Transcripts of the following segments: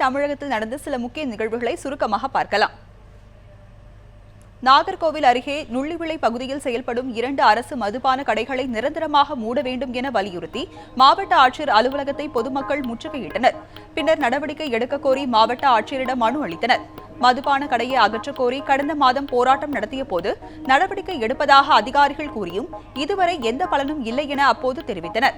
தமிழகத்தில் நடந்த சில முக்கிய நிகழ்வுகளை சுருக்கமாக பார்க்கலாம். நாகர்கோவில் அருகே நுள்ளிவிளை பகுதியில் செயல்படும் 2 அரசு மதுபான கடைகளை நிரந்தரமாக மூட வேண்டும் என வலியுறுத்தி மாவட்ட ஆட்சியர் அலுவலகத்தை பொதுமக்கள் முற்றுகையிட்டனர். பின்னர் நடவடிக்கை எடுக்க கோரி மாவட்ட ஆட்சியரிடம் மனு அளித்தனர். மதுபான கடையை அகற்றக் கோரி கடந்த மாதம் போராட்டம் நடத்திய போது நடவடிக்கை எடுப்பதாக அதிகாரிகள் கூறியும் இதுவரை எந்த பலனும் இல்லை என அப்போது தெரிவித்தனர்.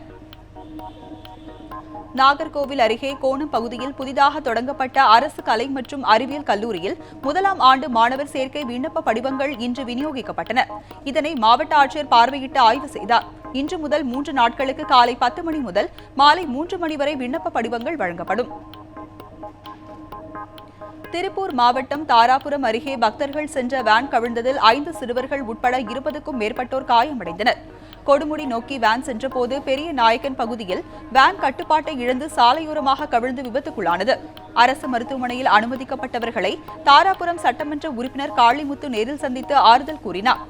நாகர்கோவில் அருகே கோணம் பகுதியில் புதிதாக தொடங்கப்பட்ட அரசு கலை மற்றும் அறிவியல் கல்லூரியில் 1ஆம் ஆண்டு மாணவர் சேர்க்கை விண்ணப்ப படிவங்கள் இன்று விநியோகிக்கப்பட்டன. இதனை மாவட்ட ஆட்சியர் பார்வையிட்டு ஆய்வு செய்தார். இன்று முதல் 3 நாட்களுக்கு காலை 10 மணி முதல் மாலை 3 மணி வரை விண்ணப்ப படிவங்கள் வழங்கப்படும். திருப்பூர் மாவட்டம் தாராபுரம் அருகே பக்தர்கள் சென்ற வேன் கவிழ்ந்ததில் 5 சிறுவர்கள் உட்பட 20க்கும் மேற்பட்டோர் காயமடைந்தனர். கொடுமுடி நோக்கி வேன் சென்றபோது பெரிய நாயக்கன் பகுதியில் வேன் கட்டுப்பாட்டை இழந்து சாலையோரமாக கவிழ்ந்து விபத்துக்குள்ளானது. அரசு மருத்துவமனையில் அனுமதிக்கப்பட்டவர்களை தாராபுரம் சட்டமன்ற உறுப்பினர் காளிமுத்து நேரில் சந்தித்து ஆறுதல் கூறினார்.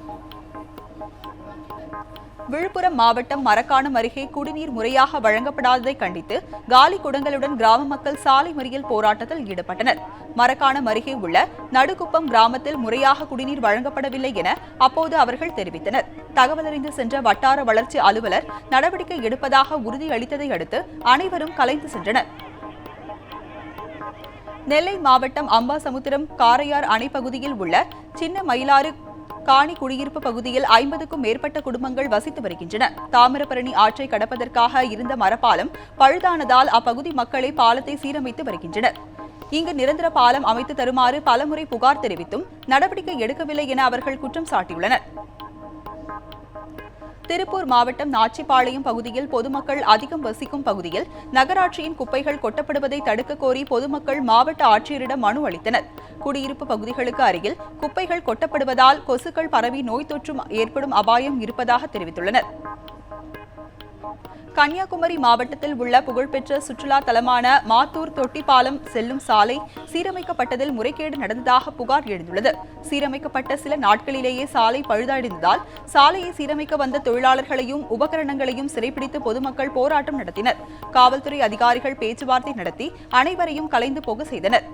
விழுப்புரம் மாவட்டம் மரக்காணம் அருகே குடிநீர் முறையாக வழங்கப்படாததை கண்டித்து காலி குடங்களுடன் கிராம மக்கள் சாலை மறியல் போராட்டத்தில் ஈடுபட்டனர். மரக்காணம் அருகே உள்ள நடுக்குப்பம் கிராமத்தில் முறையாக குடிநீர் வழங்கப்படவில்லை என அப்போது அவர்கள் தெரிவித்தனர். தகவலறிந்து சென்ற வட்டார வளர்ச்சி அலுவலர் நடவடிக்கை எடுப்பதாக உறுதியளித்ததை அடுத்து அனைவரும் கலைந்து சென்றனர். நெல்லை மாவட்டம் அம்பாசமுத்திரம் காரையார் அணை பகுதியில் உள்ள சின்ன மயிலாறு காணி குடியிருப்பு பகுதியில் 50க்கும் மேற்பட்ட குடும்பங்கள் வசித்து வருகின்றன. தாமிரபரணி ஆற்றை கடப்பதற்காக இருந்த மரப்பாலம் பழுதானதால் அப்பகுதி மக்களே பாலத்தை சீரமைத்து வருகின்றனர். இங்கு நிரந்தர பாலம் அமைத்து தருமாறு பலமுறை புகார் தெரிவித்தும் நடவடிக்கை எடுக்கவில்லை என அவர்கள் குற்றம் சாட்டியுள்ளனர். திருப்பூர் மாவட்டம் நாச்சிபாளையம் பகுதியில் பொதுமக்கள் அதிகம் வசிக்கும் பகுதியில் நகராட்சியின் குப்பைகள் கொட்டப்படுவதை தடுக்க கோரி பொதுமக்கள் மாவட்ட ஆட்சியரிடம் மனு அளித்தனர். குடியிருப்பு பகுதிகளுக்கு அருகில் குப்பைகள் கொட்டப்படுவதால் கொசுக்கள் பரவி நோய் தொற்றும் ஏற்படும் அபாயம் இருப்பதாக தெரிவித்துள்ளனர். கன்னியாகுமரி மாவட்டத்தில் உள்ள புகழ்பெற்ற சுற்றுலா தலமான மாத்தூர் தொட்டிப்பாலம் செல்லும் சாலை சீரமைக்கப்பட்டதில் முறைகேடு நடந்ததாக புகார் எழுந்துள்ளது. சீரமைக்கப்பட்ட சில நாட்களிலேயே சாலை பழுதடைந்ததால் சாலையை சீரமைக்க வந்த தொழிலாளர்களையும் உபகரணங்களையும் சிறைப்பிடித்து பொதுமக்கள் போராட்டம் நடத்தினர். காவல்துறை அதிகாரிகள் பேச்சுவார்த்தை நடத்தி அனைவரையும் கலைந்து போக செய்தனர்.